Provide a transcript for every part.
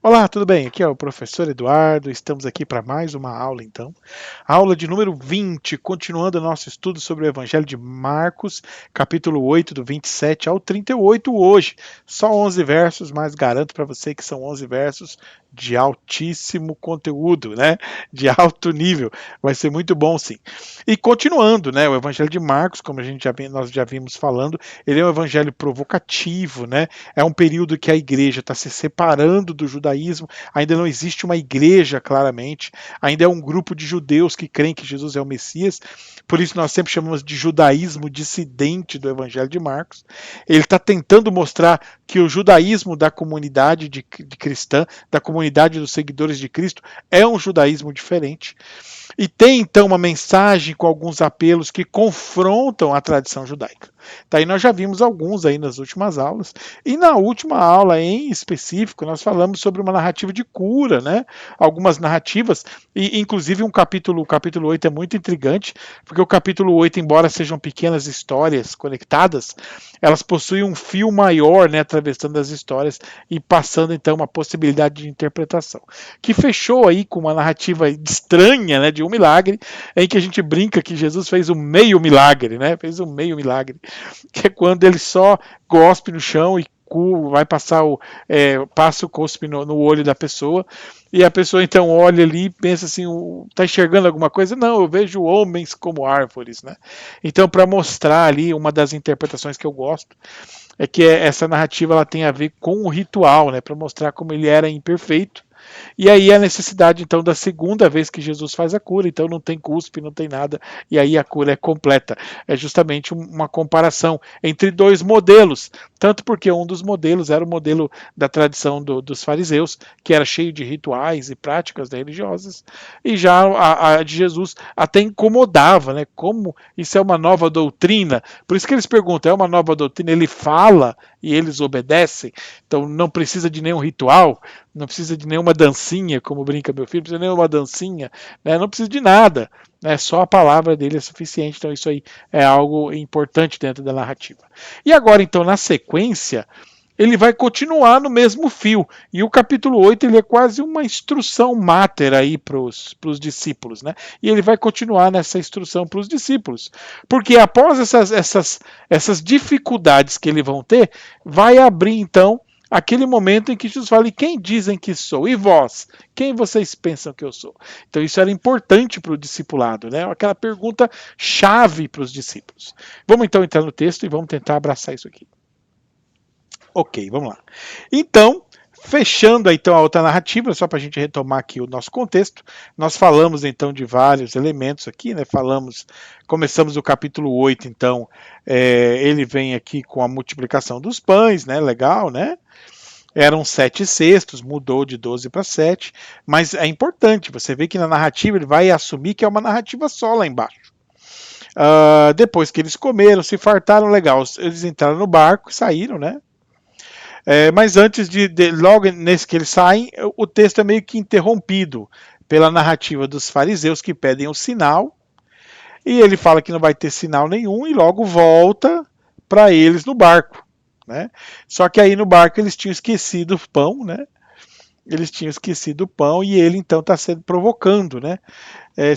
Olá, tudo bem? Aqui é o professor Eduardo. Estamos aqui para mais uma aula, então. Aula de número 20, continuando o nosso estudo sobre o Evangelho de Marcos, capítulo 8, do 27 ao 38 hoje. Só 11 versos, mas garanto para você que são 11 versos de altíssimo conteúdo, né? De alto nível. Vai ser muito bom, sim. E continuando, né? O Evangelho de Marcos, como nós já vimos falando, ele é um evangelho provocativo, né? É um período que a igreja está se separando do judaísmo, ainda não existe uma igreja claramente, ainda é um grupo de judeus que creem que Jesus é o Messias, por isso nós sempre chamamos de judaísmo dissidente do Evangelho de Marcos. Ele está tentando mostrar que o judaísmo da comunidade de cristã, da comunidade dos seguidores de Cristo, é um judaísmo diferente. E tem então uma mensagem com alguns apelos que confrontam a tradição judaica. Daí nós já vimos alguns aí nas últimas aulas. E na última aula em específico, nós falamos sobre uma narrativa de cura, né? Algumas narrativas, e inclusive o capítulo 8 é muito intrigante, porque o capítulo 8, embora sejam pequenas histórias conectadas, elas possuem um fio maior, né, atravessando as histórias e passando então uma possibilidade de interpretação. Que fechou aí com uma narrativa estranha, né, de um milagre, em que a gente brinca que Jesus fez um meio milagre, né? Fez um meio milagre, que é quando ele só gospe no chão e vai passar passa o cospe no olho da pessoa, e a pessoa então olha ali e pensa assim, tá enxergando alguma coisa? Não, eu vejo homens como árvores, né? Então, para mostrar ali, uma das interpretações que eu gosto é que essa narrativa ela tem a ver com o ritual, né? Para mostrar como ele era imperfeito. E aí a necessidade, então, da segunda vez que Jesus faz a cura, então não tem cuspe, não tem nada, e aí a cura é completa. É justamente uma comparação entre dois modelos, tanto porque um dos modelos era o modelo da tradição dos fariseus, que era cheio de rituais e práticas religiosas, e já a de Jesus até incomodava, né? Como isso é uma nova doutrina, por isso que eles perguntam, é uma nova doutrina? Ele fala e eles obedecem, então não precisa de nenhum ritual, não precisa de nenhuma dancinha, como brinca meu filho, não precisa de nenhuma dancinha, né? Não precisa de nada, né? Só a palavra dele é suficiente, então isso aí é algo importante dentro da narrativa. E agora, então, na sequência, ele vai continuar no mesmo fio. E o capítulo 8 ele é quase uma instrução máter aí para os discípulos, né? E ele vai continuar nessa instrução para os discípulos. Porque após essas dificuldades que eles vão ter, vai abrir então aquele momento em que Jesus fala: e quem dizem que sou? E vós? Quem vocês pensam que eu sou? Então isso era importante para o discipulado, né? Aquela pergunta chave para os discípulos. Vamos então entrar no texto e vamos tentar abraçar isso aqui. Ok, vamos lá. Então, fechando então a outra narrativa, só para a gente retomar aqui o nosso contexto, nós falamos então de vários elementos aqui, né? Começamos o capítulo 8, então, ele vem aqui com a multiplicação dos pães, né? Legal, né? Eram 7 cestos, mudou de 12 para 7, mas é importante, você vê que na narrativa ele vai assumir que é uma narrativa só lá embaixo. Depois que eles comeram, se fartaram, legal, eles entraram no barco e saíram, né? Mas antes logo nesse que eles saem, o texto é meio que interrompido pela narrativa dos fariseus que pedem um sinal, e ele fala que não vai ter sinal nenhum e logo volta para eles no barco, né? Só que aí no barco eles tinham esquecido o pão, né? Eles tinham esquecido o pão e ele então está sendo provocando, né?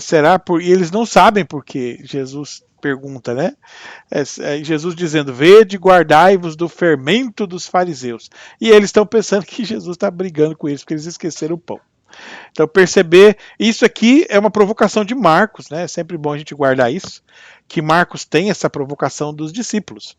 Será por... E eles não sabem porque Jesus pergunta, né? Jesus dizendo: vede, guardai-vos do fermento dos fariseus. E eles estão pensando que Jesus está brigando com eles porque eles esqueceram o pão. Então, perceber, isso aqui é uma provocação de Marcos, né? É sempre bom a gente guardar isso, que Marcos tem essa provocação dos discípulos.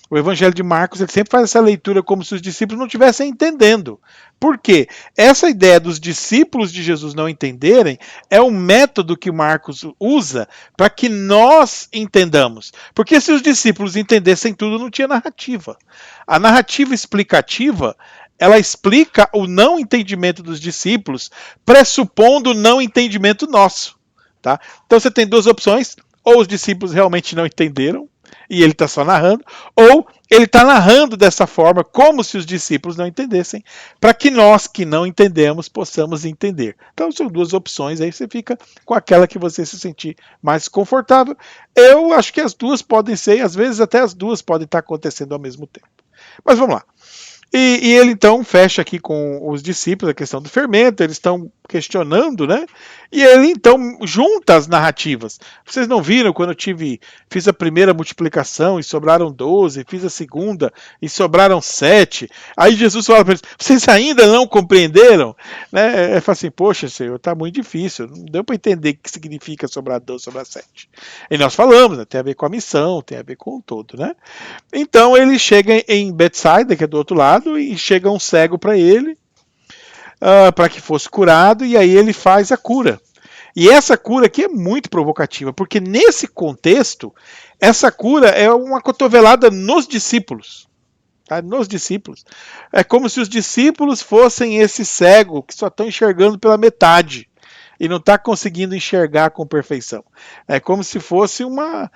O Evangelho de Marcos ele sempre faz essa leitura como se os discípulos não estivessem entendendo. Por quê? Essa ideia dos discípulos de Jesus não entenderem é um método que Marcos usa para que nós entendamos. Porque se os discípulos entendessem tudo, não tinha narrativa. A narrativa explicativa ela explica o não entendimento dos discípulos, pressupondo o não entendimento nosso. Tá? Então você tem duas opções: ou os discípulos realmente não entenderam, e ele está só narrando, ou ele está narrando dessa forma, como se os discípulos não entendessem, para que nós que não entendemos possamos entender. Então são duas opções, aí você fica com aquela que você se sentir mais confortável. Eu acho que as duas podem ser, às vezes até as duas podem estar acontecendo ao mesmo tempo. Mas vamos lá. E ele então fecha aqui com os discípulos a questão do fermento, eles estão questionando, né? E ele então junta as narrativas. Vocês não viram quando fiz a primeira multiplicação e sobraram 12, fiz a segunda e sobraram 7. Aí Jesus fala para eles: vocês ainda não compreenderam? Né? Fala assim: poxa, Senhor, tá muito difícil, não deu para entender o que significa sobrar 12, sobrar 7. E nós falamos, né? Tem a ver com a missão, tem a ver com o todo, né? Então ele chega em Betsaida, que é do outro lado, e chega um cego para ele, para que fosse curado, e aí ele faz a cura. E essa cura aqui é muito provocativa, porque nesse contexto, essa cura é uma cotovelada nos discípulos. Tá? Nos discípulos. É como se os discípulos fossem esse cego que só estão enxergando pela metade e não está conseguindo enxergar com perfeição. É como se fosse uma.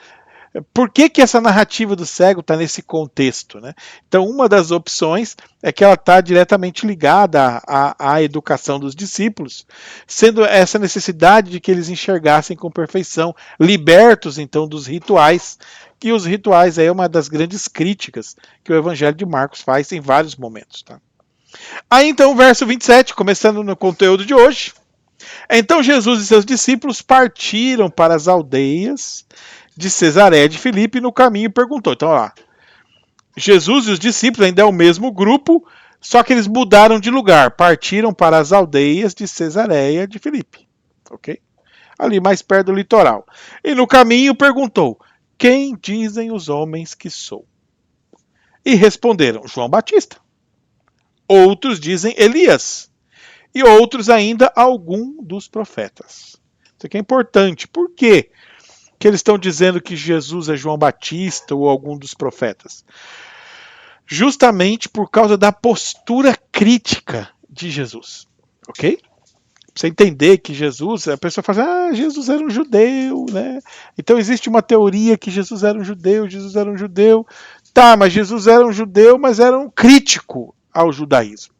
Por que essa narrativa do cego está nesse contexto? Né? Então, uma das opções é que ela está diretamente ligada à educação dos discípulos, sendo essa necessidade de que eles enxergassem com perfeição, libertos então dos rituais, que os rituais é uma das grandes críticas que o Evangelho de Marcos faz em vários momentos. Tá? Aí então, o verso 27, começando no conteúdo de hoje. Então Jesus e seus discípulos partiram para as aldeias de Cesareia de Filipe, e no caminho perguntou. Então, olha lá, Jesus e os discípulos ainda é o mesmo grupo, só que eles mudaram de lugar, partiram para as aldeias de Cesareia de Filipe, ok? Ali mais perto do litoral. E no caminho perguntou: quem dizem os homens que sou? E responderam: João Batista. Outros dizem Elias. E outros ainda algum dos profetas. Isso aqui é importante. Por quê que eles estão dizendo que Jesus é João Batista ou algum dos profetas? Justamente por causa da postura crítica de Jesus, ok? Você entender que Jesus, a pessoa fala assim, Jesus era um judeu, né? Então existe uma teoria que Jesus era um judeu. Tá, mas Jesus era um judeu, mas era um crítico ao judaísmo.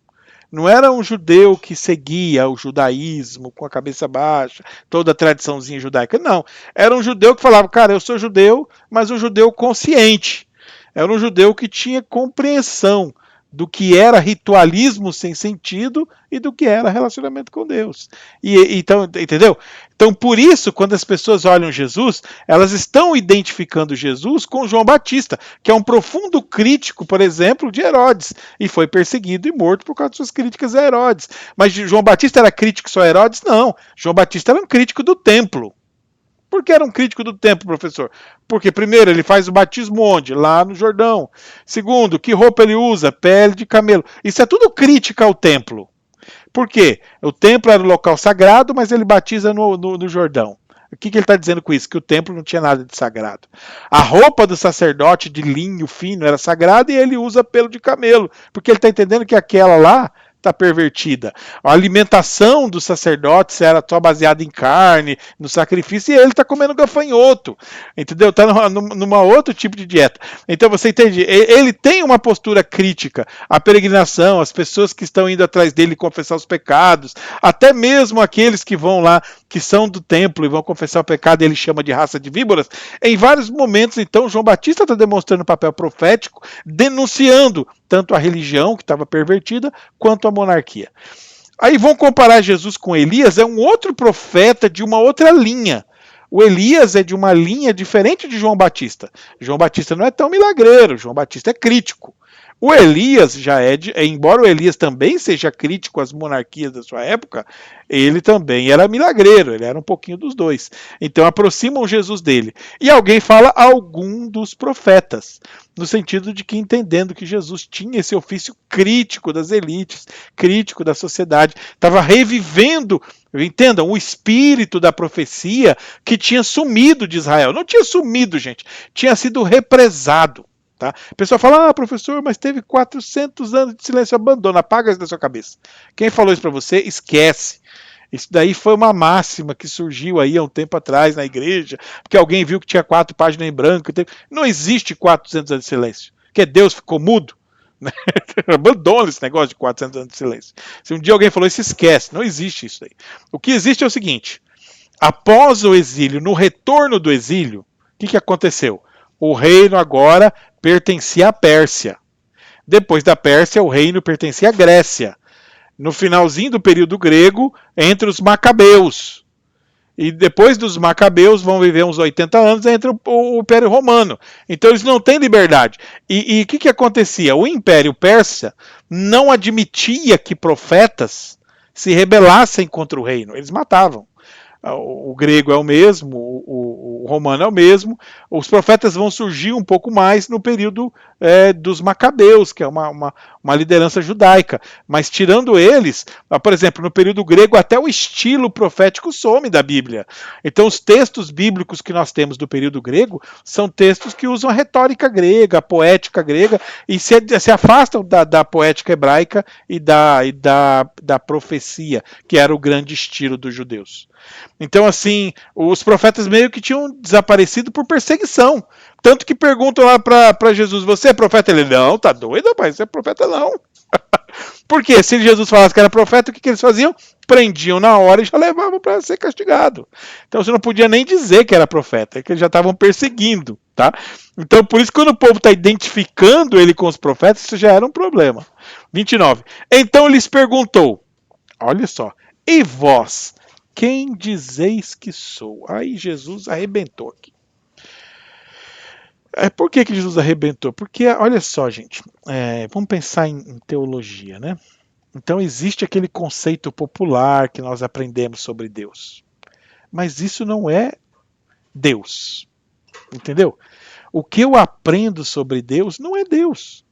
Não era um judeu que seguia o judaísmo com a cabeça baixa, toda a tradiçãozinha judaica. Não. Era um judeu que falava, cara, eu sou judeu, mas um judeu consciente. Era um judeu que tinha compreensão do que era ritualismo sem sentido e do que era relacionamento com Deus. Então, entendeu? Então, por isso, quando as pessoas olham Jesus, elas estão identificando Jesus com João Batista, que é um profundo crítico, por exemplo, de Herodes, e foi perseguido e morto por causa de suas críticas a Herodes. Mas João Batista era crítico só a Herodes? Não. João Batista era um crítico do templo. Por que era um crítico do templo, professor? Porque, primeiro, ele faz o batismo onde? Lá no Jordão. Segundo, que roupa ele usa? Pele de camelo. Isso é tudo crítica ao templo. Por quê? O templo era o local sagrado, mas ele batiza no Jordão. O que ele está dizendo com isso? Que o templo não tinha nada de sagrado. A roupa do sacerdote de linho fino era sagrada e ele usa pelo de camelo, porque ele está entendendo que aquela lá está pervertida. A alimentação dos sacerdotes era só baseada em carne, no sacrifício, e ele está comendo gafanhoto, entendeu? Está numa outro tipo de dieta. Então você entende? Ele tem uma postura crítica à peregrinação, às pessoas que estão indo atrás dele confessar os pecados, até mesmo aqueles que vão lá, que são do templo e vão confessar o pecado, ele chama de raça de víboras. Em vários momentos, então, João Batista está demonstrando um papel profético, denunciando tanto a religião que estava pervertida, quanto a monarquia. Aí vão comparar Jesus com Elias, é um outro profeta de uma outra linha. O Elias é de uma linha diferente de João Batista. João Batista não é tão milagreiro, João Batista é crítico. O Elias já embora o Elias também seja crítico às monarquias da sua época, ele também era milagreiro, ele era um pouquinho dos dois. Então aproximam Jesus dele. E alguém fala algum dos profetas, no sentido de que entendendo que Jesus tinha esse ofício crítico das elites, crítico da sociedade, estava revivendo, entendam, o espírito da profecia que tinha sumido de Israel. Não tinha sumido, gente, tinha sido represado. Tá? A pessoa fala, professor, mas teve 400 anos de silêncio, abandona, apaga isso da sua cabeça. Quem falou isso para você, esquece. Isso daí foi uma máxima que surgiu aí há um tempo atrás na igreja, porque alguém viu que tinha 4 páginas em branco. Não existe 400 anos de silêncio. Que Deus ficou mudo? Abandona esse negócio de 400 anos de silêncio. Se um dia alguém falou isso, esquece. Não existe isso aí. O que existe é o seguinte, após o exílio, no retorno do exílio, o que aconteceu? O reino agora pertencia à Pérsia. Depois da Pérsia, o reino pertencia à Grécia. No finalzinho do período grego, entre os Macabeus. E depois dos Macabeus vão viver uns 80 anos, entra o Império Romano. Então eles não têm liberdade. E o que acontecia? O Império Persa não admitia que profetas se rebelassem contra o reino. Eles matavam. O grego é o mesmo, o romano é o mesmo. Os profetas vão surgir um pouco mais no período dos Macabeus, que é uma liderança judaica. Mas tirando eles, por exemplo, no período grego, até o estilo profético some da Bíblia. Então, os textos bíblicos que nós temos do período grego são textos que usam a retórica grega, a poética grega, e se afastam da poética hebraica e da profecia, que era o grande estilo dos judeus. Então, assim, os profetas meio que tinham desaparecido por perseguição. Tanto que perguntam lá para Jesus, você é profeta? Ele, não, tá doido, rapaz, você é profeta não. Por quê? Se Jesus falasse que era profeta, o que eles faziam? Prendiam na hora e já levavam para ser castigado. Então você não podia nem dizer que era profeta, que eles já estavam perseguindo, tá? Então por isso quando o povo está identificando ele com os profetas, isso já era um problema. 29. Então lhes perguntou, olha só, e vós, quem dizeis que sou? Aí Jesus arrebentou aqui. Por que Jesus arrebentou? Porque, olha só, gente, vamos pensar em teologia, né? Então existe aquele conceito popular que nós aprendemos sobre Deus. Mas isso não é Deus. Entendeu? O que eu aprendo sobre Deus não é Deus.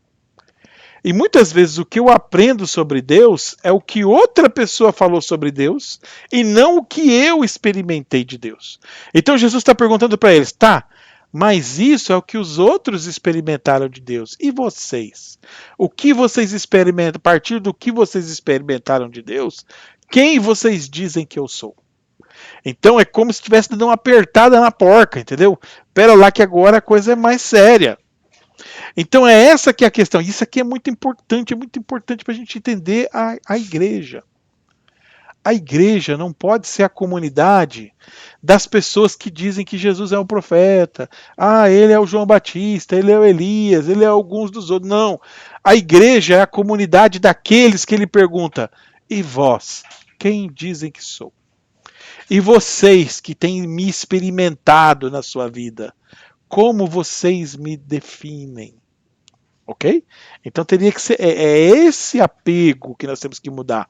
E muitas vezes o que eu aprendo sobre Deus é o que outra pessoa falou sobre Deus e não o que eu experimentei de Deus. Então Jesus está perguntando para eles, tá, mas isso é o que os outros experimentaram de Deus. E vocês? O que vocês experimentam, a partir do que vocês experimentaram de Deus, quem vocês dizem que eu sou? Então é como se estivesse dando uma apertada na porca, entendeu? Pera lá que agora a coisa é mais séria. Então é essa que é a questão. Isso aqui é muito importante para a gente entender a igreja. A igreja não pode ser a comunidade das pessoas que dizem que Jesus é o profeta. Ah, ele é o João Batista, ele é o Elias, ele é alguns dos outros. Não. A igreja é a comunidade daqueles que ele pergunta: e vós, quem dizem que sou? E vocês que têm me experimentado na sua vida, como vocês me definem? Ok? Então teria que ser esse apego que nós temos que mudar.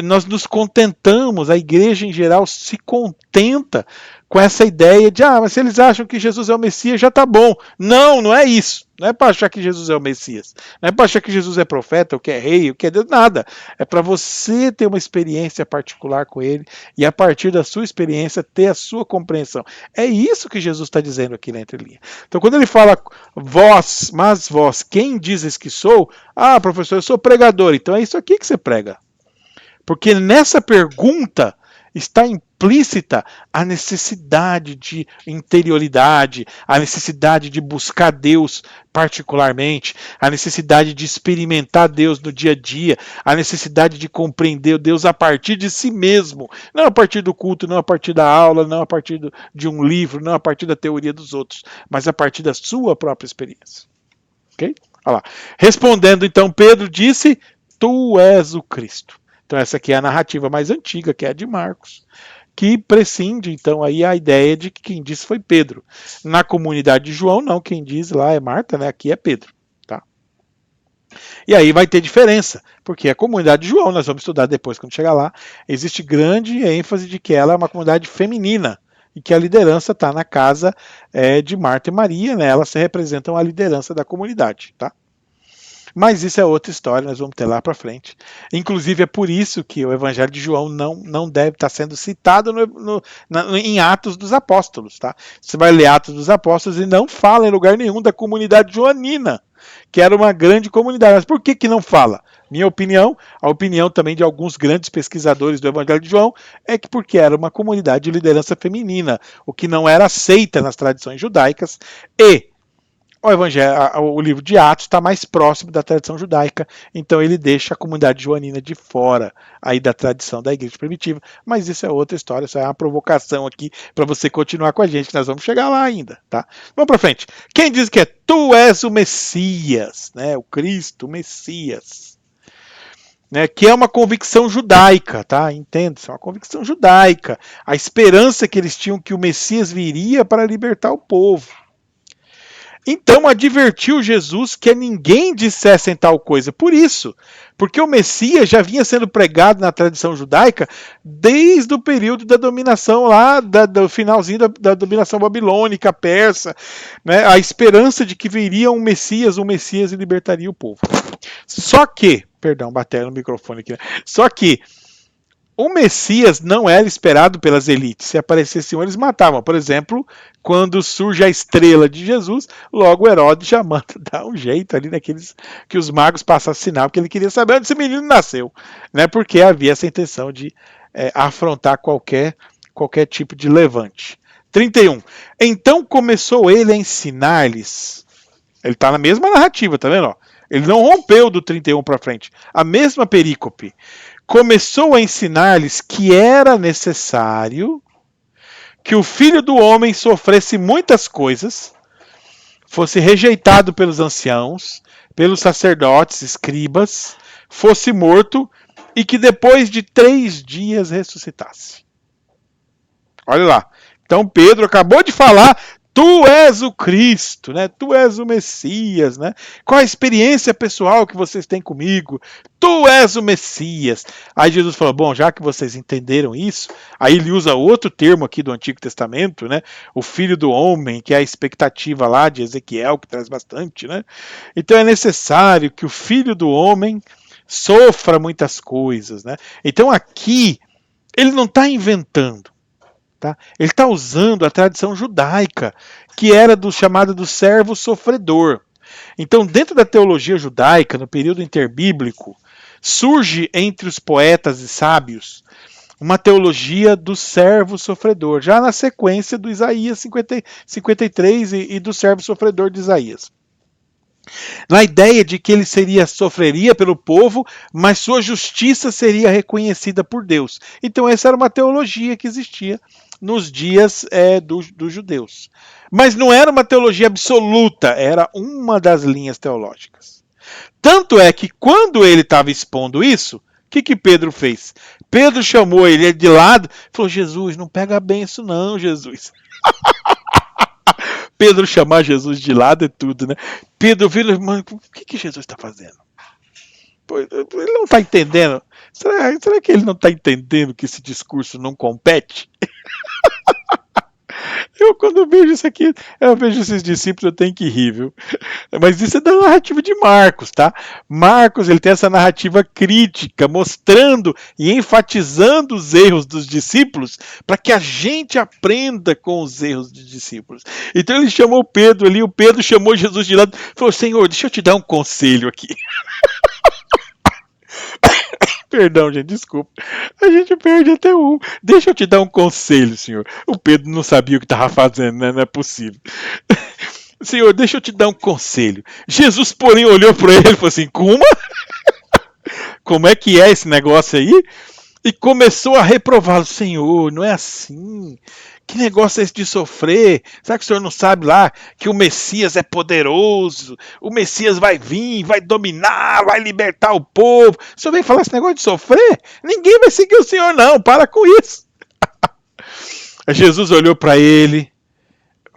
Nós nos contentamos, a igreja em geral se contenta com essa ideia de, mas se eles acham que Jesus é o Messias, já tá bom. Não, não é isso. Não é para achar que Jesus é o Messias. Não é para achar que Jesus é profeta, ou que é rei, ou que é Deus, nada. É para você ter uma experiência particular com ele e a partir da sua experiência ter a sua compreensão. É isso que Jesus está dizendo aqui na entrelinha. Então quando ele fala vós, mas vós, quem dizes que sou? Ah, professor, eu sou pregador. Então é isso aqui que você prega. Porque nessa pergunta está implícita a necessidade de interioridade, a necessidade de buscar Deus particularmente, a necessidade de experimentar Deus no dia a dia, a necessidade de compreender Deus a partir de si mesmo, não a partir do culto, não a partir da aula, não a partir de um livro, não a partir da teoria dos outros, mas a partir da sua própria experiência. Ok? Olha lá. Respondendo então, Pedro disse, tu és o Cristo. Então essa aqui é a narrativa mais antiga, que é a de Marcos, que prescinde então aí a ideia de que quem disse foi Pedro. Na comunidade de João, não, quem diz lá é Marta, né? Aqui é Pedro. Tá? E aí vai ter diferença, porque a comunidade de João, nós vamos estudar depois quando chegar lá, existe grande ênfase de que ela é uma comunidade feminina e que a liderança está na casa de Marta e Maria, né? Elas representam a liderança da comunidade, tá? Mas isso é outra história, nós vamos ter lá para frente. Inclusive é por isso que o Evangelho de João não deve estar sendo citado em Atos dos Apóstolos. Tá? Você vai ler Atos dos Apóstolos e não fala em lugar nenhum da comunidade joanina, que era uma grande comunidade. Mas por que não fala? Minha opinião, a opinião também de alguns grandes pesquisadores do Evangelho de João, é que porque era uma comunidade de liderança feminina, o que não era aceita nas tradições judaicas, e o livro de Atos está mais próximo da tradição judaica, então ele deixa a comunidade joanina de fora aí da tradição da igreja primitiva, mas isso é outra história, isso é uma provocação aqui para você continuar com a gente, que nós vamos chegar lá ainda, tá? Vamos para frente. Quem diz que tu és o Messias, né? O Cristo, o Messias, né? Que é uma convicção judaica, tá? Entenda, isso é uma convicção judaica. A esperança que eles tinham que o Messias viria para libertar o povo. Então advertiu Jesus que a ninguém dissessem tal coisa. Por isso, porque o Messias já vinha sendo pregado na tradição judaica desde o período da dominação lá, do finalzinho da dominação babilônica, persa, né? A esperança de que viria um Messias e libertaria o povo. Só que, perdão, bateu no microfone aqui, né? Só que o Messias não era esperado pelas elites. Se aparecesse um, eles matavam. Por exemplo, quando surge a estrela de Jesus, logo Herodes já manda dar um jeito ali naqueles que os magos passassem sinal, porque ele queria saber onde esse menino nasceu, né? Porque havia essa intenção de afrontar qualquer tipo de levante. 31. Então começou ele a ensinar-lhes. Ele está na mesma narrativa, tá vendo? Ele não rompeu do 31 para frente. A mesma perícope. Começou a ensinar-lhes que era necessário que o Filho do Homem sofresse muitas coisas, fosse rejeitado pelos anciãos, pelos sacerdotes, escribas, fosse morto e que depois de 3 dias ressuscitasse. Olha lá. Então Pedro acabou de falar: tu és o Cristo, né? Tu és o Messias, né? Qual a experiência pessoal que vocês têm comigo? Tu és o Messias. Aí Jesus falou: bom, já que vocês entenderam isso, aí ele usa outro termo aqui do Antigo Testamento, né? O Filho do Homem, que é a expectativa lá de Ezequiel, que traz bastante, né? Então é necessário que o Filho do Homem sofra muitas coisas, né? Então aqui ele não está inventando. Tá? Ele está usando a tradição judaica, que era do chamado do servo sofredor. Então, dentro da teologia judaica, no período interbíblico, surge entre os poetas e sábios uma teologia do servo sofredor, já na sequência do Isaías 53 e do servo sofredor de Isaías. Na ideia de que ele sofreria pelo povo, mas sua justiça seria reconhecida por Deus. Então essa era uma teologia que existia nos dias dos judeus. Mas não era uma teologia absoluta, era uma das linhas teológicas. Tanto é que quando ele estava expondo isso, o que Pedro fez? Pedro chamou ele de lado e falou: Jesus, não pega bem isso não, Jesus. Pedro chamar Jesus de lado é tudo, né? Pedro vira, mano, o que Jesus está fazendo? Pô, ele não está entendendo. Será que ele não está entendendo que esse discurso não compete? Quando eu vejo isso aqui, eu vejo esses discípulos, eu tenho que rir, viu? Mas isso é da narrativa de Marcos, tá? Marcos, ele tem essa narrativa crítica, mostrando e enfatizando os erros dos discípulos, para que a gente aprenda com os erros dos discípulos. Então ele chamou Pedro ali, o Pedro chamou Jesus de lado, falou: Senhor, deixa eu te dar um conselho aqui. Perdão, gente, desculpa. A gente perde até um. Deixa eu te dar um conselho, senhor. O Pedro não sabia o que estava fazendo, né? Não é possível. Senhor, deixa eu te dar um conselho. Jesus, porém, olhou para ele e falou assim: como? Como é que é esse negócio aí? E começou a reprová-lo. Senhor, não é assim. Que negócio é esse de sofrer? Será que o senhor não sabe lá que o Messias é poderoso? O Messias vai vir, vai dominar, vai libertar o povo. O senhor vem falar esse negócio de sofrer? Ninguém vai seguir o senhor não, para com isso. Jesus olhou para ele,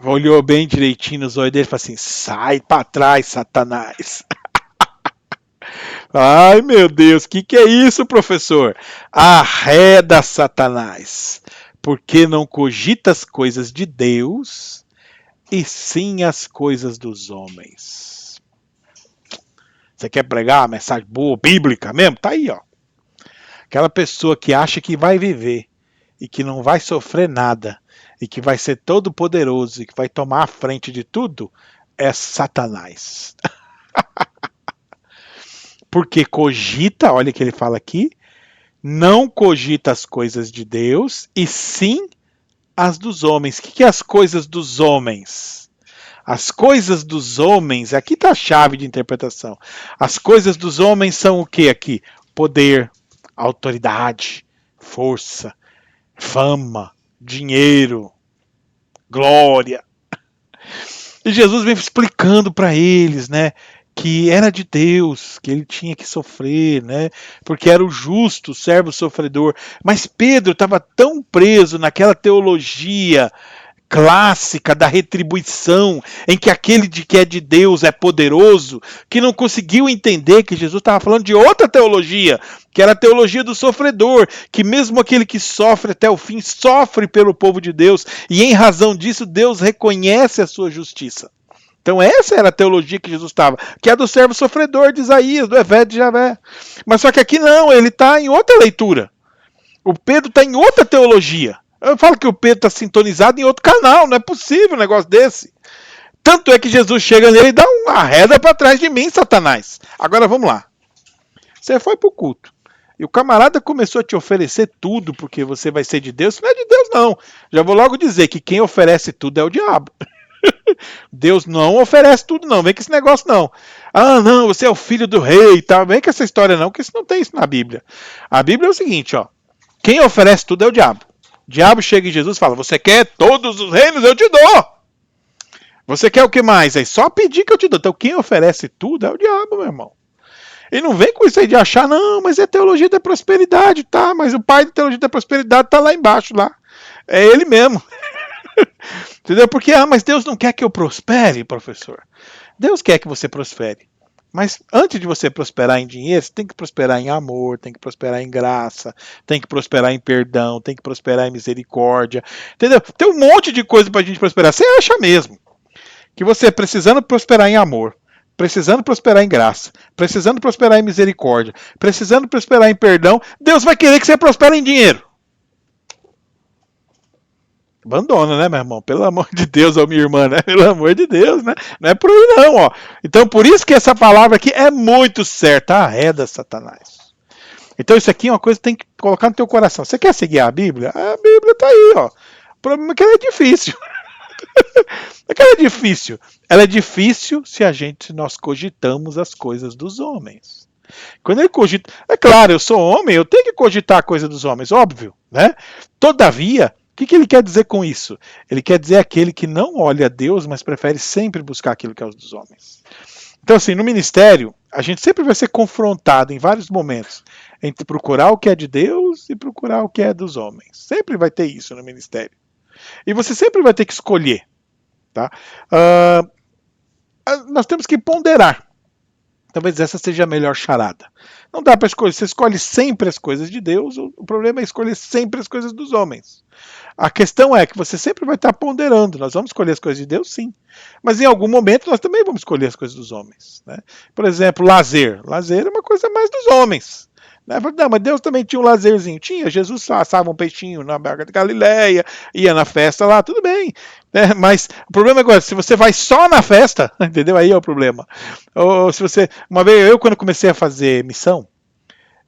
olhou bem direitinho nos olhos dele e falou assim: sai para trás, Satanás. Ai, meu Deus, que é isso, professor? Arreda, Satanás, porque não cogita as coisas de Deus, e sim as coisas dos homens. Você quer pregar uma mensagem boa, bíblica mesmo? Tá aí, ó. Aquela pessoa que acha que vai viver e que não vai sofrer nada e que vai ser todo poderoso e que vai tomar a frente de tudo é Satanás. Porque cogita, olha o que ele fala aqui, não cogita as coisas de Deus, e sim as dos homens. O que é as coisas dos homens? As coisas dos homens, aqui está a chave de interpretação. As coisas dos homens são o que aqui? Poder, autoridade, força, fama, dinheiro, glória. E Jesus vem explicando para eles, né, que era de Deus, que ele tinha que sofrer, né, porque era o justo, o servo sofredor. Mas Pedro estava tão preso naquela teologia clássica da retribuição, em que aquele de que é de Deus é poderoso, que não conseguiu entender que Jesus estava falando de outra teologia, que era a teologia do sofredor, que mesmo aquele que sofre até o fim, sofre pelo povo de Deus, e em razão disso Deus reconhece a sua justiça. Então essa era a teologia que Jesus estava, que é do servo sofredor de Isaías, do Evé de Javé. Mas só que aqui não, ele está em outra leitura. O Pedro está em outra teologia. Eu falo que o Pedro está sintonizado em outro canal, não é possível um negócio desse. Tanto é que Jesus chega nele e dá uma reda para trás de mim, Satanás. Agora vamos lá. Você foi para o culto. E o camarada começou a te oferecer tudo porque você vai ser de Deus. Não é de Deus, não. Já vou logo dizer que quem oferece tudo é o diabo. Deus não oferece tudo, não. Vem com esse negócio, não. Ah, não, você é o filho do rei. Tá? Vem com essa história, não, porque isso não tem isso na Bíblia. A Bíblia é o seguinte, ó. Quem oferece tudo é o diabo. O diabo chega em Jesus e fala, você quer todos os reinos? Eu te dou. Você quer o que mais? É só pedir que eu te dou. Então quem oferece tudo é o diabo, meu irmão. E não vem com isso aí de achar, não, mas é teologia da prosperidade, tá? Mas o pai da teologia da prosperidade tá lá embaixo, lá. É ele mesmo. Entendeu? Porque, mas Deus não quer que eu prospere, professor. Deus quer que você prospere. Mas antes de você prosperar em dinheiro, você tem que prosperar em amor, tem que prosperar em graça, tem que prosperar em perdão, tem que prosperar em misericórdia. Entendeu? Tem um monte de coisa pra gente prosperar. Você acha mesmo que você precisando prosperar em amor, precisando prosperar em graça, precisando prosperar em misericórdia, precisando prosperar em perdão, Deus vai querer que você prospere em dinheiro? Abandona, né, meu irmão? Pelo amor de Deus, ó, minha irmã, né? Pelo amor de Deus, né? Não é por aí, não, ó. Então, por isso que essa palavra aqui é muito certa. Arreda, Satanás. Então, isso aqui é uma coisa que tem que colocar no teu coração. Você quer seguir a Bíblia? A Bíblia tá aí, ó. O problema é que ela é difícil. É que ela é difícil. Ela é difícil se nós cogitamos as coisas dos homens. Quando ele cogita... É claro, eu sou homem, eu tenho que cogitar a coisa dos homens, óbvio, né? Todavia, o que ele quer dizer com isso? Ele quer dizer aquele que não olha a Deus, mas prefere sempre buscar aquilo que é os dos homens. Então, assim, no ministério, a gente sempre vai ser confrontado em vários momentos entre procurar o que é de Deus e procurar o que é dos homens. Sempre vai ter isso no ministério. E você sempre vai ter que escolher. Tá? Nós temos que ponderar. Talvez essa seja a melhor charada. Não dá para escolher. Você escolhe sempre as coisas de Deus, o problema é escolher sempre as coisas dos homens. A questão é que você sempre vai estar ponderando. Nós vamos escolher as coisas de Deus, sim. Mas em algum momento nós também vamos escolher as coisas dos homens. Né? Por exemplo, lazer. Lazer é uma coisa mais dos homens. Né? Não, mas Deus também tinha um lazerzinho. Tinha, Jesus assava um peixinho na Barca de Galileia, ia na festa lá, tudo bem. Né? Mas o problema é agora, se você vai só na festa, entendeu? Aí é o problema. Ou se você. Uma vez, quando comecei a fazer missão,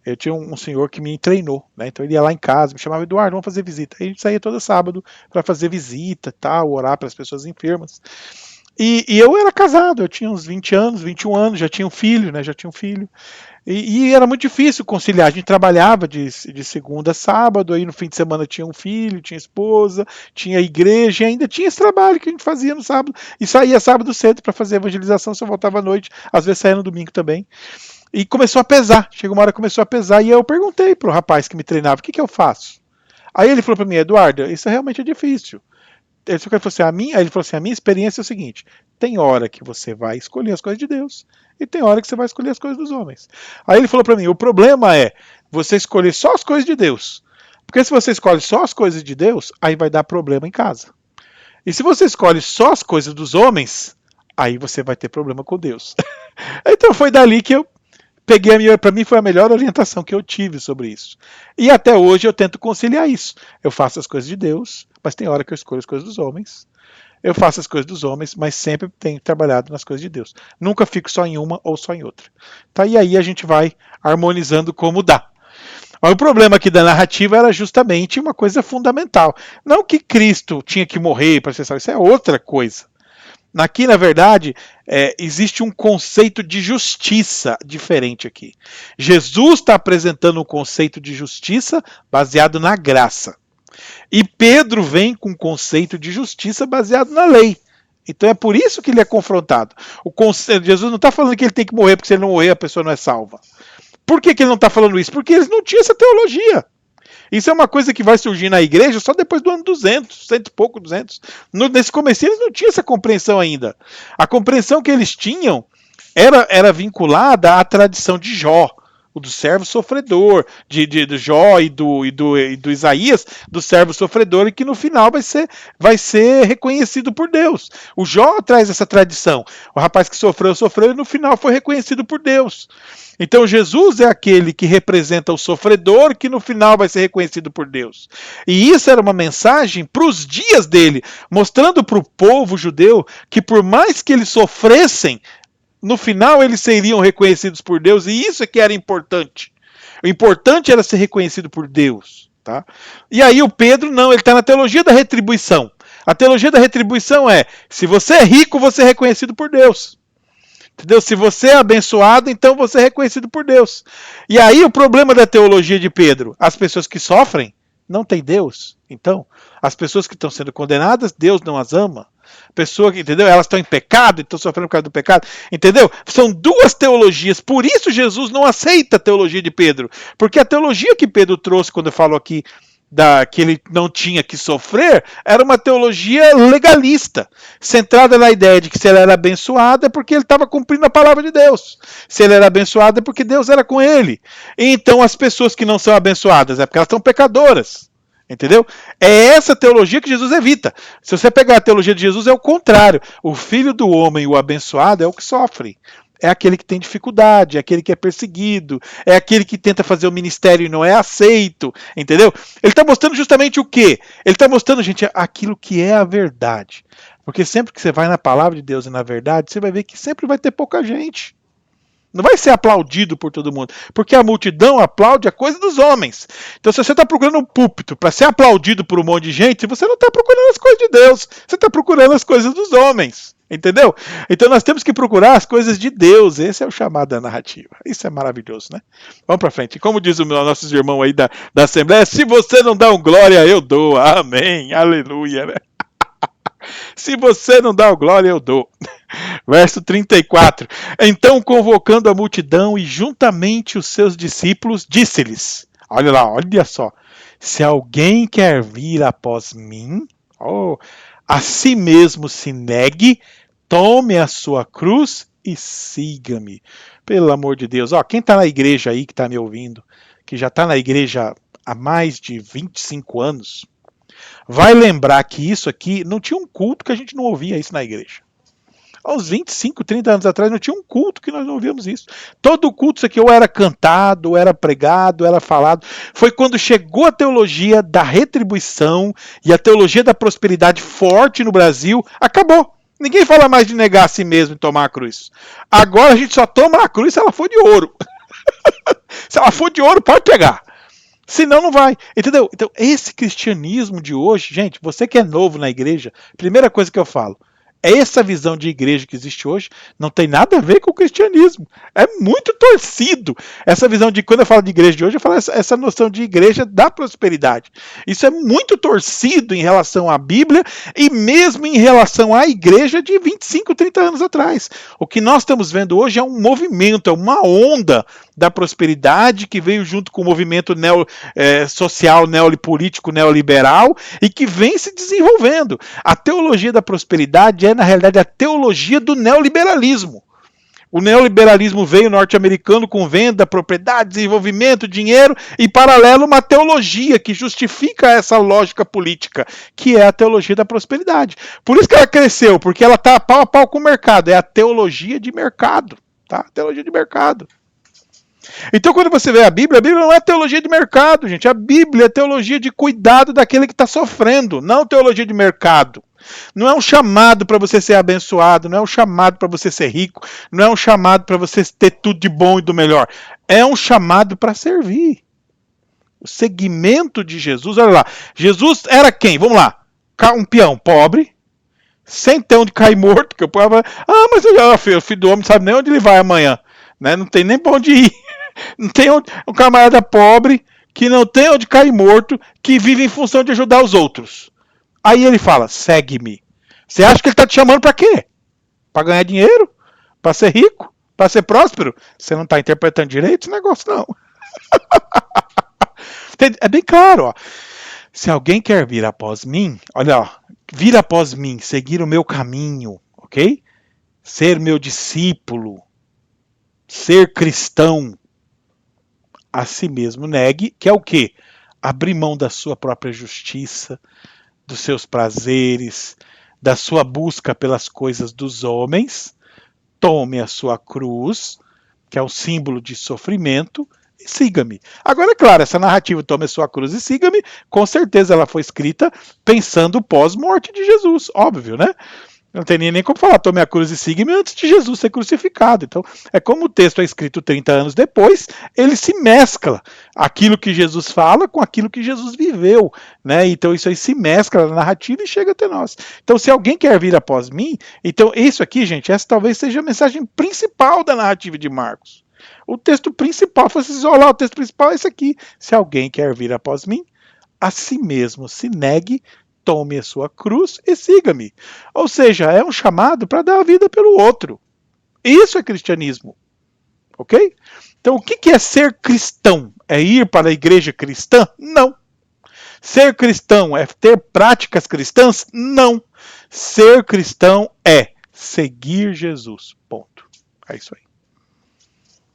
eu tinha um senhor que me treinou, né? Então ele ia lá em casa, me chamava, Eduardo, vamos fazer visita. Aí a gente saía todo sábado para fazer visita, tal, orar para as pessoas enfermas. E eu era casado, eu tinha uns 20 anos, 21 anos, já tinha um filho, né? Já tinha um filho. E era muito difícil conciliar. A gente trabalhava de segunda a sábado, aí no fim de semana tinha um filho, tinha esposa, tinha igreja, e ainda tinha esse trabalho que a gente fazia no sábado. E saía sábado cedo para fazer evangelização, só voltava à noite, às vezes saía no domingo também. E começou a pesar. Chegou uma hora que começou a pesar. E eu perguntei pro rapaz que me treinava, o que eu faço? Aí ele falou para mim, Eduardo, isso realmente é difícil. Ele falou assim, a minha experiência é o seguinte, tem hora que você vai escolher as coisas de Deus e tem hora que você vai escolher as coisas dos homens. Aí ele falou para mim, o problema é você escolher só as coisas de Deus. Porque se você escolhe só as coisas de Deus, aí vai dar problema em casa. E se você escolhe só as coisas dos homens, aí você vai ter problema com Deus. Então foi dali que eu peguei para mim foi a melhor orientação que eu tive sobre isso. E até hoje eu tento conciliar isso. Eu faço as coisas de Deus, mas tem hora que eu escolho as coisas dos homens. Eu faço as coisas dos homens, mas sempre tenho trabalhado nas coisas de Deus. Nunca fico só em uma ou só em outra. Tá? E aí a gente vai harmonizando como dá. Mas o problema aqui da narrativa era justamente uma coisa fundamental. Não que Cristo tinha que morrer para ser salvo, isso é outra coisa. Aqui, na verdade, existe um conceito de justiça diferente aqui. Jesus está apresentando um conceito de justiça baseado na graça. E Pedro vem com um conceito de justiça baseado na lei. Então é por isso que ele é confrontado. Jesus não está falando que ele tem que morrer, porque se ele não morrer a pessoa não é salva. Por que ele não está falando isso? Porque eles não tinham essa teologia. Isso é uma coisa que vai surgir na igreja só depois do ano 200, cento e pouco, 200. Nesse começo eles não tinham essa compreensão ainda. A compreensão que eles tinham era vinculada à tradição de Jó, o do servo sofredor, do Jó e do Isaías, do servo sofredor, e que no final vai ser reconhecido por Deus. O Jó traz essa tradição. O rapaz que sofreu e no final foi reconhecido por Deus. Então Jesus é aquele que representa o sofredor, que no final vai ser reconhecido por Deus. E isso era uma mensagem para os dias dele, mostrando para o povo judeu que por mais que eles sofressem, no final eles seriam reconhecidos por Deus, e isso é que era importante. O importante era ser reconhecido por Deus. Tá? E aí o Pedro não, ele está na teologia da retribuição. A teologia da retribuição é, se você é rico, você é reconhecido por Deus. Entendeu? Se você é abençoado, então você é reconhecido por Deus. E aí o problema da teologia de Pedro, as pessoas que sofrem não têm Deus. Então, as pessoas que estão sendo condenadas, Deus não as ama. Pessoa que, entendeu? Elas estão em pecado, estão sofrendo por causa do pecado. Entendeu? São duas teologias. Por isso Jesus não aceita a teologia de Pedro. Porque a teologia que Pedro trouxe quando falou aqui que ele não tinha que sofrer, era uma teologia legalista, centrada na ideia de que se ele era abençoado é porque ele estava cumprindo a palavra de Deus. Se ele era abençoado é porque Deus era com ele. E então as pessoas que não são abençoadas é porque elas são pecadoras. Entendeu? É essa teologia que Jesus evita. Se você pegar a teologia de Jesus, é o contrário. O filho do homem, o abençoado, é o que sofre. É aquele que tem dificuldade, é aquele que é perseguido, é aquele que tenta fazer o ministério e não é aceito, entendeu? Ele está mostrando justamente o quê? Ele está mostrando, gente, aquilo que é a verdade. Porque sempre que você vai na palavra de Deus e na verdade, você vai ver que sempre vai ter pouca gente. Não vai ser aplaudido por todo mundo, porque a multidão aplaude a coisa dos homens. Então, se você está procurando um púlpito para ser aplaudido por um monte de gente, você não está procurando as coisas de Deus, você está procurando as coisas dos homens. Entendeu? Então nós temos que procurar as coisas de Deus. Esse é o chamado da narrativa. Isso é maravilhoso, né? Vamos para frente. Como diz o nossos irmãos aí da Assembleia, se você não dá um glória, eu dou. Amém. Aleluia, né? Se você não dá o glória, eu dou. Verso 34. Então, convocando a multidão e juntamente os seus discípulos, disse-lhes, olha lá, olha só, se alguém quer vir após mim, a si mesmo se negue, tome a sua cruz e siga-me. Pelo amor de Deus. Quem está na igreja aí, que está me ouvindo, que já está na igreja há mais de 25 anos, vai lembrar que isso aqui, não tinha um culto que a gente não ouvia isso na igreja. Há uns 25, 30 anos atrás não tinha um culto que nós não ouvíamos isso. Todo culto isso aqui ou era cantado, ou era pregado, ou era falado. Foi quando chegou a teologia da retribuição e a teologia da prosperidade forte no Brasil, acabou. Ninguém fala mais de negar a si mesmo e tomar a cruz. Agora a gente só toma a cruz se ela for de ouro. Se ela for de ouro, pode pegar. Senão não vai, entendeu? Então esse cristianismo de hoje, gente, você que é novo na igreja, primeira coisa que eu falo, essa visão de igreja que existe hoje não tem nada a ver com o cristianismo. É muito torcido. Essa visão de, quando eu falo de igreja de hoje, eu falo essa noção de igreja da prosperidade. Isso é muito torcido em relação à Bíblia e mesmo em relação à igreja de 25, 30 anos atrás. O que nós estamos vendo hoje é um movimento, é uma onda da prosperidade que veio junto com o movimento social, neopolítico, neoliberal e que vem se desenvolvendo. A teologia da prosperidade é, na realidade, a teologia do neoliberalismo. O neoliberalismo veio norte-americano com venda, propriedade, desenvolvimento, dinheiro e, paralelo, uma teologia que justifica essa lógica política, que é a teologia da prosperidade. Por isso que ela cresceu, porque ela está pau a pau com o mercado. É a teologia de mercado. Tá? Teologia de mercado. Então, quando você vê a Bíblia não é teologia de mercado, gente. A Bíblia é teologia de cuidado daquele que está sofrendo, não teologia de mercado. Não é um chamado para você ser abençoado, não é um chamado para você ser rico, não é um chamado para você ter tudo de bom e do melhor. É um chamado para servir. O segmento de Jesus, olha lá. Jesus era quem? Vamos lá. Um peão pobre, sem ter onde cair morto, que o povo vai, mas o filho do homem não sabe nem onde ele vai amanhã, né? Não tem nem pra onde ir. Não tem onde, um camarada pobre que não tem onde cair morto, que vive em função de ajudar os outros. Aí ele fala, segue-me. Você acha que ele tá te chamando pra quê? Pra ganhar dinheiro? Pra ser rico? Pra ser próspero? Você não tá interpretando direito esse negócio, não. É bem claro, ó. Se alguém quer vir após mim, olha, ó, vir após mim, seguir o meu caminho, ok? Ser meu discípulo, ser cristão, a si mesmo negue, que é o quê? Abrir mão da sua própria justiça, dos seus prazeres, da sua busca pelas coisas dos homens, tome a sua cruz, que é um símbolo de sofrimento, e siga-me. Agora, é claro, essa narrativa tome a sua cruz e siga-me, com certeza ela foi escrita pensando pós-morte de Jesus, óbvio, né? Não tem nem como falar, tome a cruz e siga-me antes de Jesus ser crucificado. Então, é como o texto é escrito 30 anos depois, ele se mescla aquilo que Jesus fala com aquilo que Jesus viveu, né? Então, isso aí se mescla na narrativa e chega até nós. Então, se alguém quer vir após mim, então isso aqui, gente, essa talvez seja a mensagem principal da narrativa de Marcos. O texto principal, se vocês olhar, o texto principal é esse aqui. Se alguém quer vir após mim, a si mesmo se negue, tome a sua cruz e siga-me. Ou seja, é um chamado para dar a vida pelo outro. Isso é cristianismo. Ok? Então, o que é ser cristão? É ir para a igreja cristã? Não. Ser cristão é ter práticas cristãs? Não. Ser cristão é seguir Jesus. Ponto. É isso aí.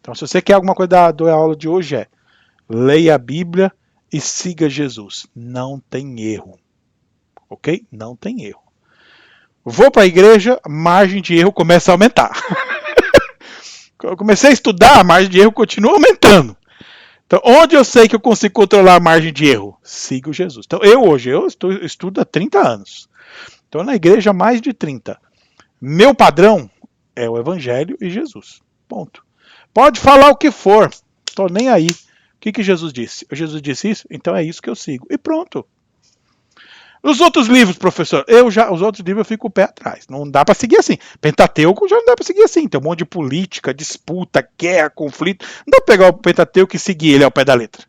Então, se você quer alguma coisa da aula de hoje, leia a Bíblia e siga Jesus. Não tem erro. Ok? Não tem erro. Vou para a igreja, a margem de erro começa a aumentar. Eu comecei a estudar, a margem de erro continua aumentando. Então, onde eu sei que eu consigo controlar a margem de erro? Sigo Jesus. Então, eu estudo há 30 anos. Estou na igreja há mais de 30. Meu padrão é o Evangelho e Jesus. Ponto. Pode falar o que for. Estou nem aí. O que Jesus disse? Jesus disse isso? Então é isso que eu sigo. E pronto. Os outros livros, professor, os outros livros eu fico o pé atrás. Não dá para seguir assim. Pentateuco já não dá para seguir assim. Tem um monte de política, disputa, guerra, conflito. Não dá para pegar o Pentateuco e seguir ele ao pé da letra.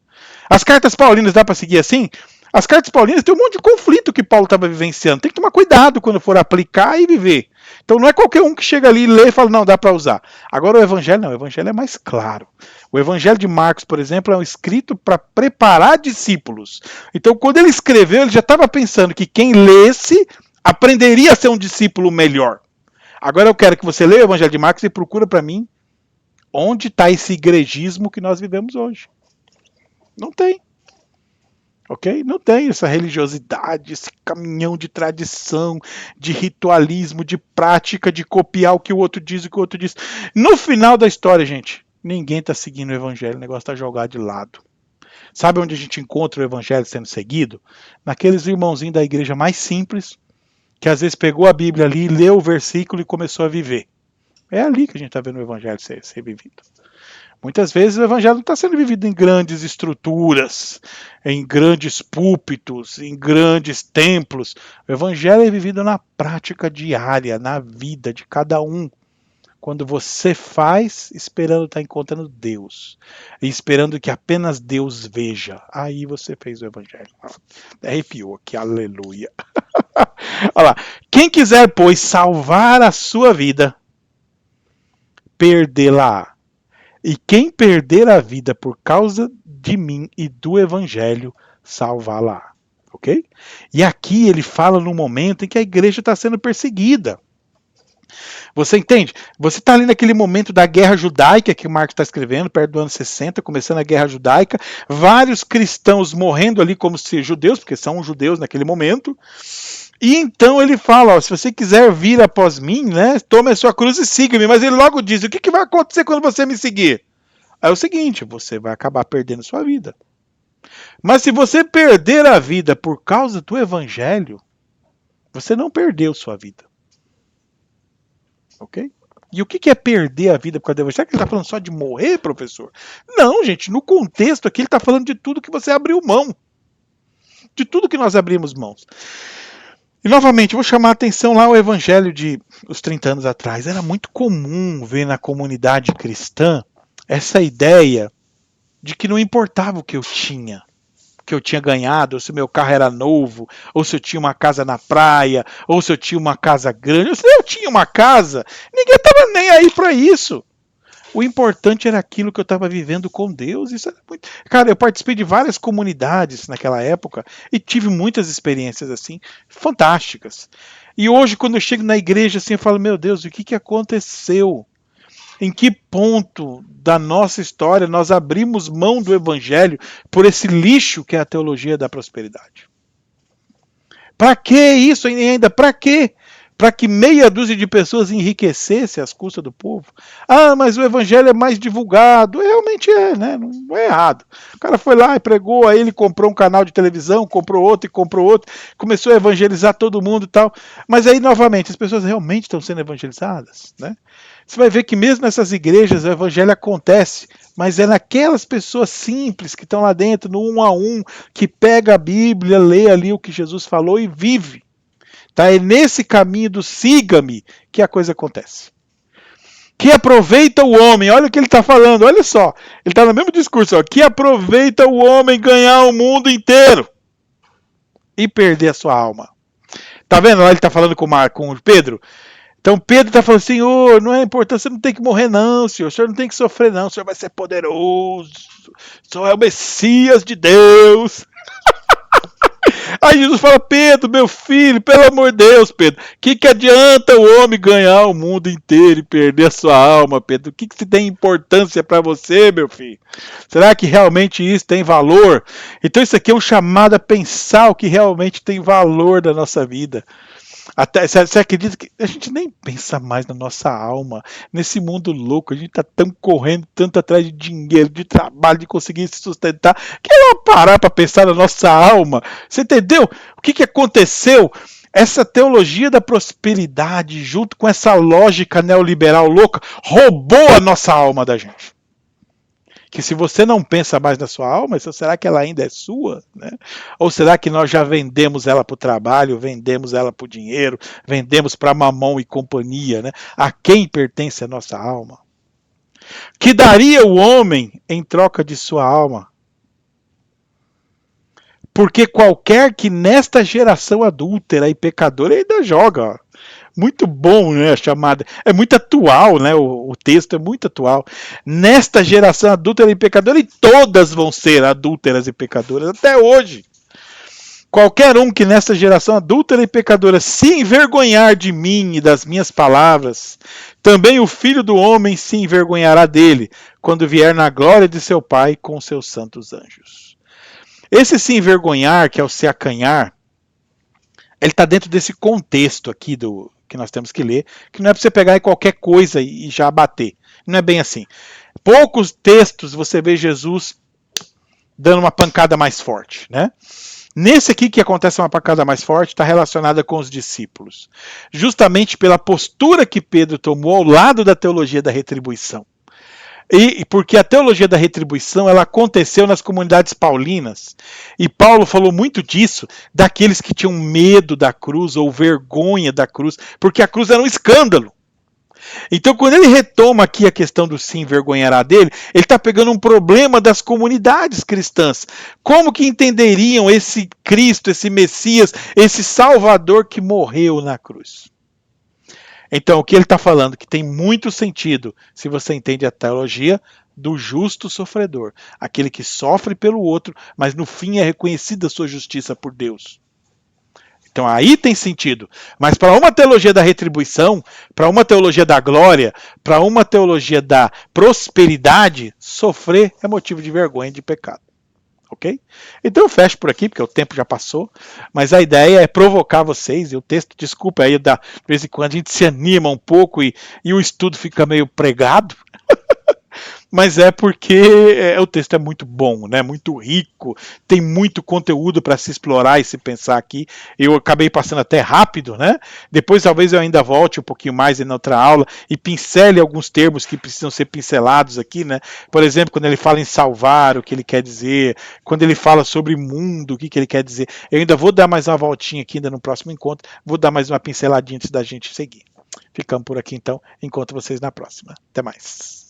As cartas paulinas dá para seguir assim? As cartas paulinas tem um monte de conflito que Paulo estava vivenciando. Tem que tomar cuidado quando for aplicar e viver. Então não é qualquer um que chega ali e lê e fala, não, dá para usar. Agora o evangelho não, o evangelho é mais claro. O evangelho de Marcos, por exemplo, é um escrito para preparar discípulos. Então quando ele escreveu, ele já estava pensando que quem lesse aprenderia a ser um discípulo melhor. Agora eu quero que você leia o evangelho de Marcos e procura para mim onde está esse igrejismo que nós vivemos hoje. Não tem. Ok? Não tem essa religiosidade, esse caminhão de tradição, de ritualismo, de prática, de copiar o que o outro diz e o que o outro diz. No final da história, gente, ninguém está seguindo o evangelho, o negócio está jogado de lado. Sabe onde a gente encontra o evangelho sendo seguido? Naqueles irmãozinhos da igreja mais simples, que às vezes pegou a Bíblia ali, leu o versículo e começou a viver. É ali que a gente está vendo o evangelho ser vivido. Muitas vezes o evangelho não está sendo vivido em grandes estruturas, em grandes púlpitos, em grandes templos. O evangelho é vivido na prática diária, na vida de cada um. Quando você faz, esperando estar encontrando Deus, e esperando que apenas Deus veja, aí você fez o evangelho. Arrepiou aqui, aleluia. Olha lá. Quem quiser, pois, salvar a sua vida, perdê-la. E quem perder a vida por causa de mim e do evangelho, salvá-la. Ok? E aqui ele fala no momento em que a igreja está sendo perseguida. Você entende? Você está ali naquele momento da guerra judaica que o Marcos está escrevendo, perto do ano 60, começando a guerra judaica, vários cristãos morrendo ali como se judeus, porque são judeus naquele momento. E então ele fala, ó, se você quiser vir após mim, né, tome a sua cruz e siga-me. Mas ele logo diz, o que vai acontecer quando você me seguir? É o seguinte, você vai acabar perdendo sua vida. Mas se você perder a vida por causa do evangelho, você não perdeu sua vida. Ok? E o que é perder a vida por causa do evangelho? Será que ele está falando só de morrer, professor? Não, gente, no contexto aqui ele está falando de tudo que você abriu mão. De tudo que nós abrimos mãos. E novamente, vou chamar a atenção lá ao evangelho de os 30 anos atrás. Era muito comum ver na comunidade cristã essa ideia de que não importava o que eu tinha ganhado, ou se o meu carro era novo, ou se eu tinha uma casa na praia, ou se eu tinha uma casa grande, ou se eu tinha uma casa, ninguém estava nem aí para isso. O importante era aquilo que eu estava vivendo com Deus. Isso era muito... Cara, eu participei de várias comunidades naquela época e tive muitas experiências assim, fantásticas. E hoje, quando eu chego na igreja, assim, eu falo, meu Deus, o que aconteceu? Em que ponto da nossa história nós abrimos mão do evangelho por esse lixo que é a teologia da prosperidade? Para que isso ainda? Para quê? Para que meia dúzia de pessoas enriquecesse às custas do povo? Ah, mas o evangelho é mais divulgado. Realmente é, né? Não é errado. O cara foi lá e pregou, aí ele comprou um canal de televisão, comprou outro e comprou outro, começou a evangelizar todo mundo e tal. Mas aí, novamente, as pessoas realmente estão sendo evangelizadas, né? Você vai ver que mesmo nessas igrejas o evangelho acontece, mas é naquelas pessoas simples que estão lá dentro, no 1 a 1, que pega a Bíblia, lê ali o que Jesus falou e vive. Tá? É nesse caminho do siga-me que a coisa acontece. Que aproveita o homem, olha o que ele está falando, olha só, ele está no mesmo discurso, ó, que aproveita o homem ganhar o mundo inteiro e perder a sua alma. Tá vendo? Ele está falando com o Pedro. Então Pedro está falando, Senhor, não é importante, você não tem que morrer não, Senhor. O Senhor não tem que sofrer não, o Senhor vai ser poderoso. O Senhor é o Messias de Deus. Aí Jesus fala, Pedro, meu filho, pelo amor de Deus, Pedro, o que adianta o homem ganhar o mundo inteiro e perder a sua alma, Pedro? O que tem importância para você, meu filho? Será que realmente isso tem valor? Então isso aqui é um chamado a pensar o que realmente tem valor da nossa vida. Até, você acredita que a gente nem pensa mais na nossa alma, nesse mundo louco, a gente tá tão correndo tanto atrás de dinheiro, de trabalho, de conseguir se sustentar, que não parar para pensar na nossa alma. Você entendeu? O que aconteceu? Essa teologia da prosperidade, junto com essa lógica neoliberal louca, roubou a nossa alma da gente. Que se você não pensa mais na sua alma, será que ela ainda é sua? Né? Ou será que nós já vendemos ela para o trabalho, vendemos ela para o dinheiro, vendemos para mamão e companhia? Né? A quem pertence a nossa alma? Que daria o homem em troca de sua alma? Porque qualquer que nesta geração adúltera e pecadora ainda joga, ó. Muito bom, né, a chamada. É muito atual, né, o texto é muito atual. Nesta geração adúltera e pecadora, e todas vão ser adúlteras e pecadoras, até hoje. Qualquer um que nesta geração adúltera e pecadora se envergonhar de mim e das minhas palavras, também o Filho do Homem se envergonhará dele, quando vier na glória de seu Pai com seus santos anjos. Esse se envergonhar, que é o se acanhar, ele está dentro desse contexto aqui que nós temos que ler, que não é para você pegar em qualquer coisa e já bater. Não é bem assim. Poucos textos você vê Jesus dando uma pancada mais forte, né? Nesse aqui que acontece uma pancada mais forte, está relacionada com os discípulos. Justamente pela postura que Pedro tomou ao lado da teologia da retribuição. E porque a teologia da retribuição ela aconteceu nas comunidades paulinas. E Paulo falou muito disso, daqueles que tinham medo da cruz ou vergonha da cruz, porque a cruz era um escândalo. Então, quando ele retoma aqui a questão do se envergonhará dele, ele está pegando um problema das comunidades cristãs. Como que entenderiam esse Cristo, esse Messias, esse Salvador que morreu na cruz? Então, o que ele está falando? Que tem muito sentido se você entende a teologia do justo sofredor. Aquele que sofre pelo outro, mas no fim é reconhecida a sua justiça por Deus. Então aí tem sentido. Mas para uma teologia da retribuição, para uma teologia da glória, para uma teologia da prosperidade, sofrer é motivo de vergonha e de pecado. Ok? Então eu fecho por aqui, porque o tempo já passou, mas a ideia é provocar vocês, e o texto, desculpa aí, de vez em quando a gente se anima um pouco e o estudo fica meio pregado, mas é porque o texto é muito bom, né? Muito rico, tem muito conteúdo para se explorar e se pensar aqui. Eu acabei passando até rápido, né? Depois talvez eu ainda volte um pouquinho mais em outra aula e pincele alguns termos que precisam ser pincelados aqui, né? Por exemplo, quando ele fala em salvar, o que ele quer dizer, quando ele fala sobre mundo, o que ele quer dizer. Eu ainda vou dar mais uma voltinha aqui ainda no próximo encontro, vou dar mais uma pinceladinha antes da gente seguir. Ficamos por aqui então, encontro vocês na próxima. Até mais.